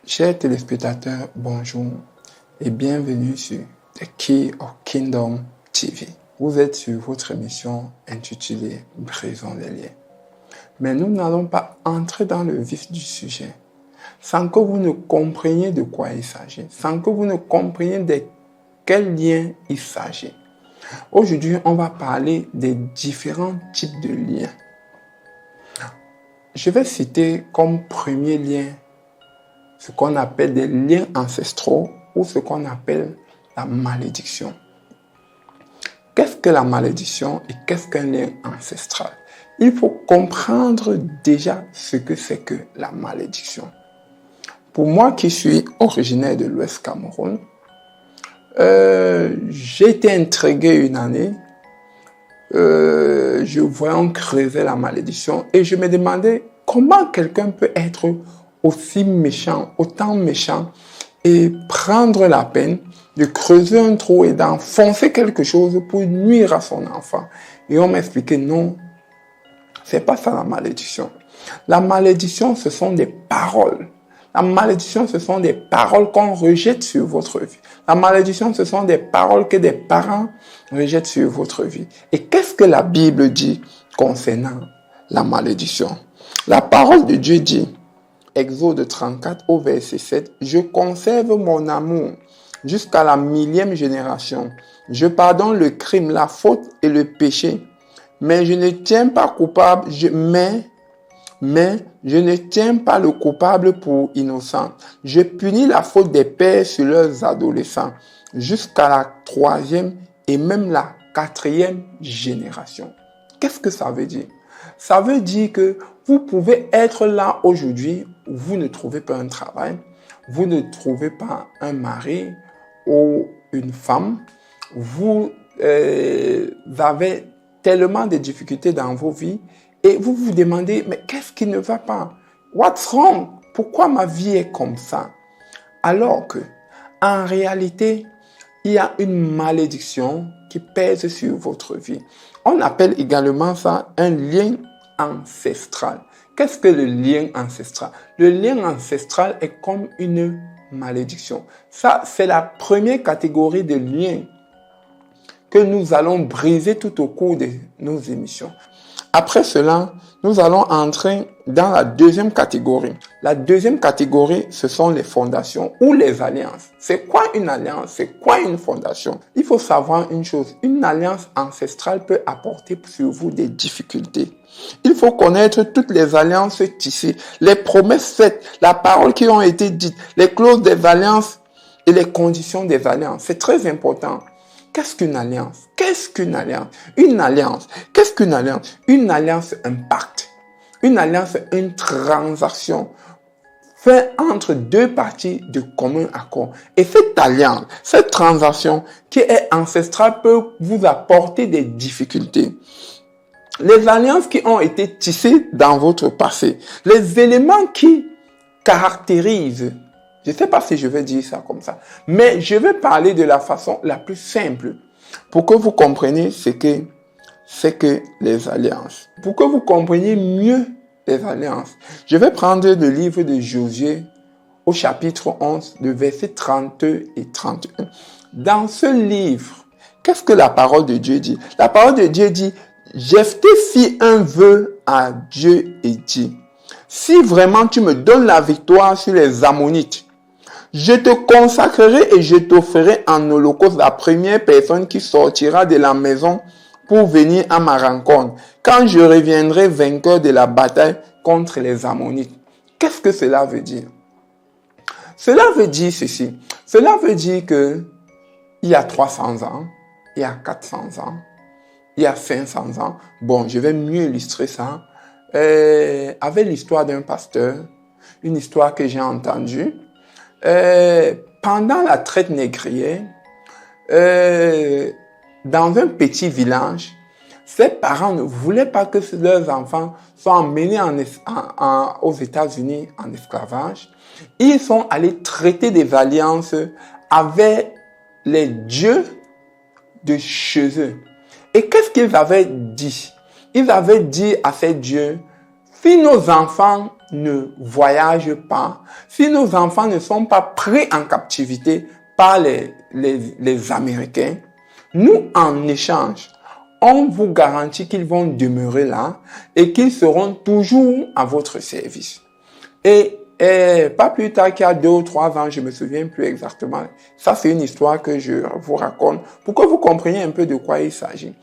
Chers téléspectateurs, bonjour et bienvenue sur The Key of Kingdom TV. Vous êtes sur votre émission intitulée Brisons les liens. Mais nous n'allons pas entrer dans le vif du sujet sans que vous ne compreniez de quoi il s'agit, sans que vous ne compreniez de quel lien il s'agit. Aujourd'hui, on va parler des différents types de liens. Je vais citer comme premier lien ce qu'on appelle des liens ancestraux ou ce qu'on appelle la malédiction. Qu'est-ce que la malédiction et qu'est-ce qu'un lien ancestral? Il faut comprendre déjà ce que c'est que la malédiction. Pour moi qui suis originaire de l'Ouest Cameroun, j'ai été intrigué une année. Je voyais on creusait la malédiction et je me demandais comment quelqu'un peut être aussi méchant, autant méchant et prendre la peine de creuser un trou et d'enfoncer quelque chose pour nuire à son enfant. Et on m'expliquait non, c'est pas ça la malédiction. La malédiction, ce sont des paroles. La malédiction, ce sont des paroles qu'on rejette sur votre vie. La malédiction, ce sont des paroles que des parents rejettent sur votre vie. Et qu'est-ce que la Bible dit concernant la malédiction? La parole de Dieu dit, Exode 34 au verset 7, « Je conserve mon amour jusqu'à la 1000e génération. Je pardonne le crime, la faute et le péché. Mais je ne tiens pas coupable, mais je ne tiens pas le coupable pour innocent. Je punis la faute des pères sur leurs adolescents jusqu'à la 3e et même la 4e génération. » Qu'est-ce que ça veut dire? Ça veut dire que vous pouvez être là aujourd'hui, vous ne trouvez pas un travail, vous ne trouvez pas un mari ou une femme, vous avez tellement de difficultés dans vos vies et vous vous demandez, mais qu'est-ce qui ne va pas? What's wrong? Pourquoi ma vie est comme ça? Alors que, en réalité, il y a une malédiction qui pèse sur votre vie. On appelle également ça un lien ancestral. Qu'est-ce que le lien ancestral? Le lien ancestral est comme une malédiction. Ça, c'est la première catégorie de liens que nous allons briser tout au cours de nos émissions. Après cela, nous allons entrer dans la deuxième catégorie. La deuxième catégorie, ce sont les fondations ou les alliances. C'est quoi une alliance? C'est quoi une fondation? Il faut savoir une chose. Une alliance ancestrale peut apporter sur vous des difficultés. Il faut connaître toutes les alliances tissées, les promesses faites, la parole qui ont été dites, les clauses des alliances et les conditions des alliances. C'est très important. Qu'est-ce qu'une alliance? Qu'est-ce qu'une alliance? Une alliance. Qu'est-ce qu'une alliance? Une alliance, un pacte. Une alliance, une transaction faite entre deux parties de commun accord. Et cette alliance, cette transaction qui est ancestrale peut vous apporter des difficultés. Les alliances qui ont été tissées dans votre passé, les éléments qui caractérisent, je ne sais pas si je vais dire ça comme ça, mais je vais parler de la façon la plus simple pour que vous compreniez ce que c'est que les alliances. Pour que vous compreniez mieux les alliances, je vais prendre le livre de Josué au chapitre 11, de versets 32 et 31. Dans ce livre, qu'est-ce que la parole de Dieu dit? La parole de Dieu dit, Jephthé fit un vœu à Dieu et dit, si vraiment tu me donnes la victoire sur les Ammonites, je te consacrerai et je t'offrirai en holocauste la première personne qui sortira de la maison pour venir à ma rencontre, quand je reviendrai vainqueur de la bataille contre les Ammonites. Qu'est-ce que cela veut dire? Cela veut dire ceci. Cela veut dire que il y a 300 ans, il y a 400 ans, il y a 500 ans. Bon, je vais mieux illustrer ça avec l'histoire d'un pasteur, une histoire que j'ai entendue. Pendant la traite négrière, dans un petit village, ses parents ne voulaient pas que leurs enfants soient emmenés aux États-Unis en esclavage. Ils sont allés traiter des alliances avec les dieux de chez eux. Et qu'est-ce qu'ils avaient dit? Ils avaient dit à ces dieux, si nos enfants ne voyagent pas, si nos enfants ne sont pas pris en captivité par les Américains, nous, en échange, on vous garantit qu'ils vont demeurer là et qu'ils seront toujours à votre service. Et pas plus tard qu'il y a 2 ou 3 ans, je me souviens plus exactement. Ça, c'est une histoire que je vous raconte pour que vous compreniez un peu de quoi il s'agit.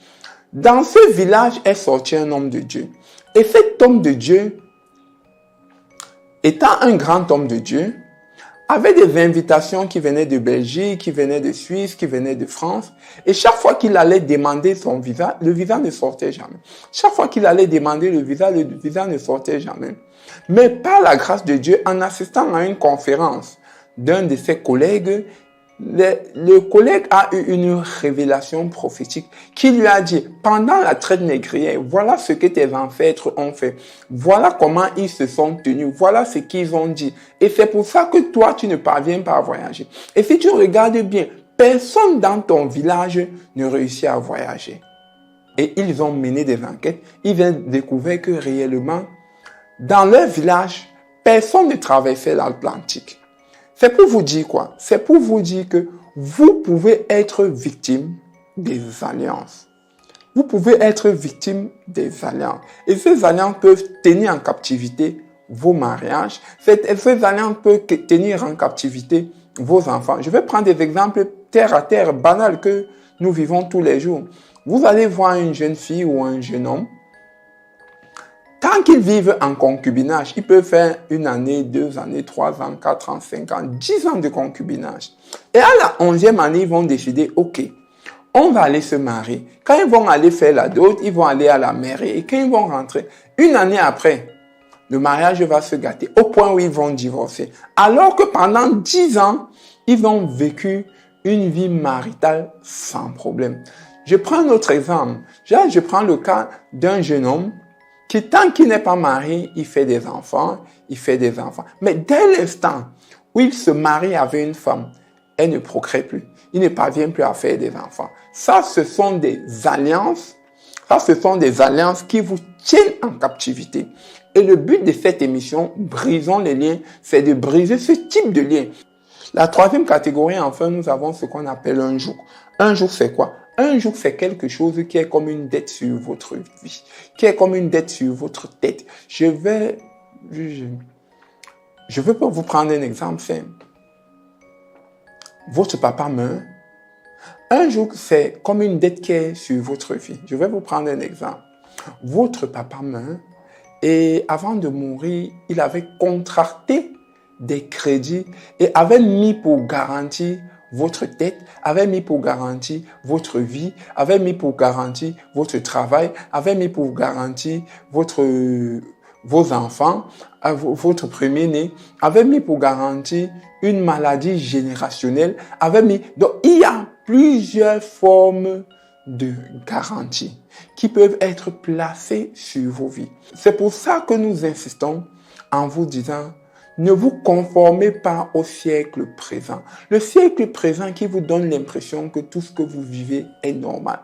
Dans ce village est sorti un homme de Dieu. Et cet homme de Dieu, étant un grand homme de Dieu, avait des invitations qui venaient de Belgique, qui venaient de Suisse, qui venaient de France. Et chaque fois qu'il allait demander son visa, le visa ne sortait jamais. Chaque fois qu'il allait demander le visa ne sortait jamais. Mais par la grâce de Dieu, en assistant à une conférence d'un de ses collègues, le collègue a eu une révélation prophétique qui lui a dit, pendant la traite négrière, voilà ce que tes ancêtres ont fait. Voilà comment ils se sont tenus. Voilà ce qu'ils ont dit. Et c'est pour ça que toi, tu ne parviens pas à voyager. Et si tu regardes bien, personne dans ton village ne réussit à voyager. Et ils ont mené des enquêtes. Ils ont découvert que réellement, dans leur village, personne ne traversait l'Atlantique. C'est pour vous dire quoi? C'est pour vous dire que vous pouvez être victime des alliances. Vous pouvez être victime des alliances. Et ces alliances peuvent tenir en captivité vos mariages. Ces alliances peuvent tenir en captivité vos enfants. Je vais prendre des exemples terre à terre, banals que nous vivons tous les jours. Vous allez voir une jeune fille ou un jeune homme. Tant qu'ils vivent en concubinage, ils peuvent faire 1 année, 2 années, 3 ans, 4 ans, 5 ans, 10 ans de concubinage. Et à la 11e année, ils vont décider, ok, on va aller se marier. Quand ils vont aller faire la dot, ils vont aller à la mairie. Et quand ils vont rentrer, 1 année après, le mariage va se gâter au point où ils vont divorcer. Alors que pendant 10 ans, ils ont vécu une vie maritale sans problème. Je prends un autre exemple. Je prends le cas d'un jeune homme qui, tant qu'il n'est pas marié, il fait des enfants. Mais dès l'instant où il se marie avec une femme, elle ne procrée plus. Il ne parvient plus à faire des enfants. Ça, ce sont des alliances. Qui vous tiennent en captivité. Et le but de cette émission, Brisons les liens, c'est de briser ce type de lien. La 3e catégorie, enfin, nous avons ce qu'on appelle un joug. Un joug, c'est quoi? Un joug, c'est quelque chose qui est comme une dette sur votre vie, qui est comme une dette sur votre tête. Je veux vous prendre un exemple simple. Votre papa meurt. Un joug, c'est comme une dette qui est sur votre vie. Je vais vous prendre un exemple. Votre papa meurt et avant de mourir, il avait contracté des crédits et avait mis pour garantie votre tête, avait mis pour garantie votre vie, avait mis pour garantie votre travail, avait mis pour garantie vos enfants, votre premier-né, avait mis pour garantie une maladie générationnelle, donc il y a plusieurs formes de garantie qui peuvent être placées sur vos vies. C'est pour ça que nous insistons en vous disant, ne vous conformez pas au siècle présent. Le siècle présent qui vous donne l'impression que tout ce que vous vivez est normal.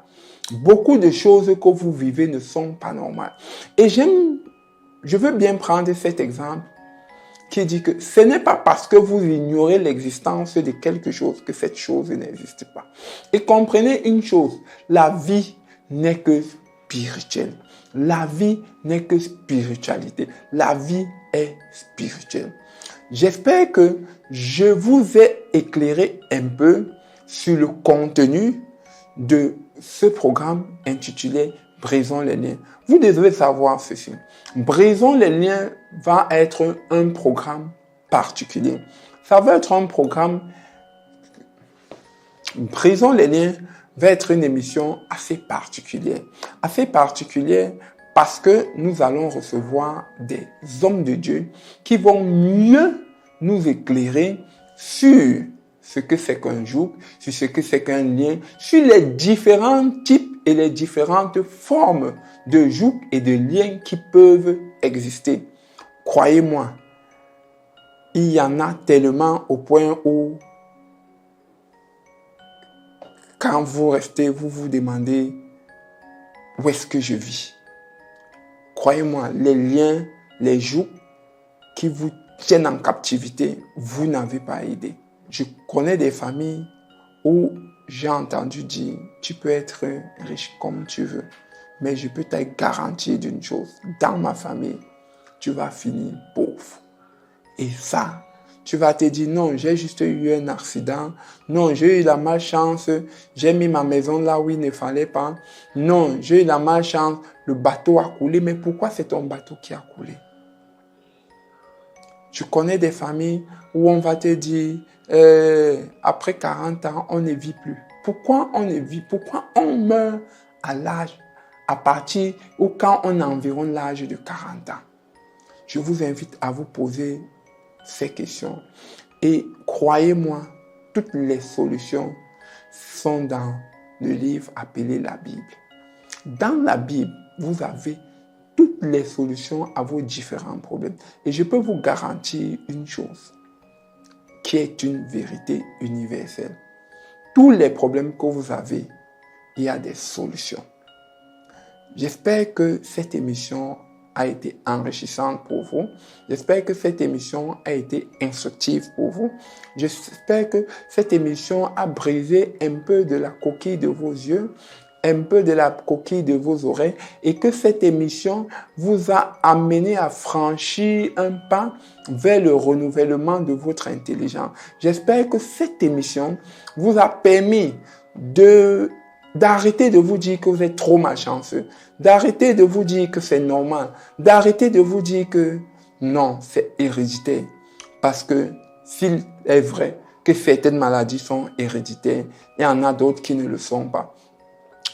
Beaucoup de choses que vous vivez ne sont pas normales. Et je veux bien prendre cet exemple qui dit que ce n'est pas parce que vous ignorez l'existence de quelque chose que cette chose n'existe pas. Et comprenez une chose, la vie n'est que spirituelle. La vie n'est que spiritualité. La vie est spirituelle. J'espère que je vous ai éclairé un peu sur le contenu de ce programme intitulé Brisons les liens. Vous devez savoir ceci. Brisons les liens va être un programme particulier. Ça va être un programme. Brisons les liens va être une émission assez particulière. Assez particulière parce que nous allons recevoir des hommes de Dieu qui vont mieux nous éclairer sur ce que c'est qu'un joug, sur ce que c'est qu'un lien, sur les différents types et les différentes formes de joug et de liens qui peuvent exister. Croyez-moi, il y en a tellement au point où quand vous restez, vous vous demandez où est-ce que je vis. Croyez-moi, les liens, les jougs qui vous tiennent en captivité, vous n'avez pas aidé. Je connais des familles où j'ai entendu dire, tu peux être riche comme tu veux, mais je peux te garantir d'une chose, dans ma famille, tu vas finir pauvre. Et ça, tu vas te dire, non, j'ai juste eu un accident. Non, j'ai eu la malchance. J'ai mis ma maison là où il ne fallait pas. Non, j'ai eu la malchance. Le bateau a coulé. Mais pourquoi c'est ton bateau qui a coulé? Tu connais des familles où on va te dire, après 40 ans, on ne vit plus. Pourquoi on ne vit? Pourquoi on meurt à l'âge, à partir ou quand on a environ l'âge de 40 ans? Je vous invite à vous poser ces questions. Et croyez-moi, toutes les solutions sont dans le livre appelé la Bible. Dans la Bible, vous avez toutes les solutions à vos différents problèmes. Et je peux vous garantir une chose, qui est une vérité universelle. Tous les problèmes que vous avez, il y a des solutions. J'espère que cette émission a été enrichissante pour vous. J'espère que cette émission a été instructive pour vous. J'espère que cette émission a brisé un peu de la coquille de vos yeux, un peu de la coquille de vos oreilles et que cette émission vous a amené à franchir un pas vers le renouvellement de votre intelligence. J'espère que cette émission vous a permis d'arrêter de vous dire que vous êtes trop malchanceux, d'arrêter de vous dire que c'est normal, d'arrêter de vous dire que non, c'est héréditaire. Parce que s'il est vrai que certaines maladies sont héréditaires, il y en a d'autres qui ne le sont pas.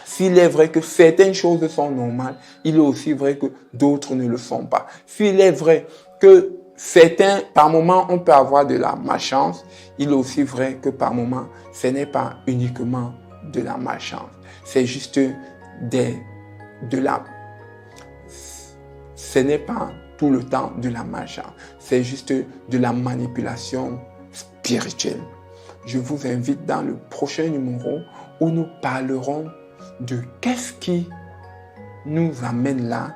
S'il est vrai que certaines choses sont normales, il est aussi vrai que d'autres ne le sont pas. S'il est vrai que certains, par moment, on peut avoir de la malchance, il est aussi vrai que par moment, ce n'est pas uniquement de la malchance. C'est juste ce n'est pas tout le temps de la malchance. C'est juste de la manipulation spirituelle. Je vous invite dans le prochain numéro où nous parlerons de qu'est-ce qui nous amène là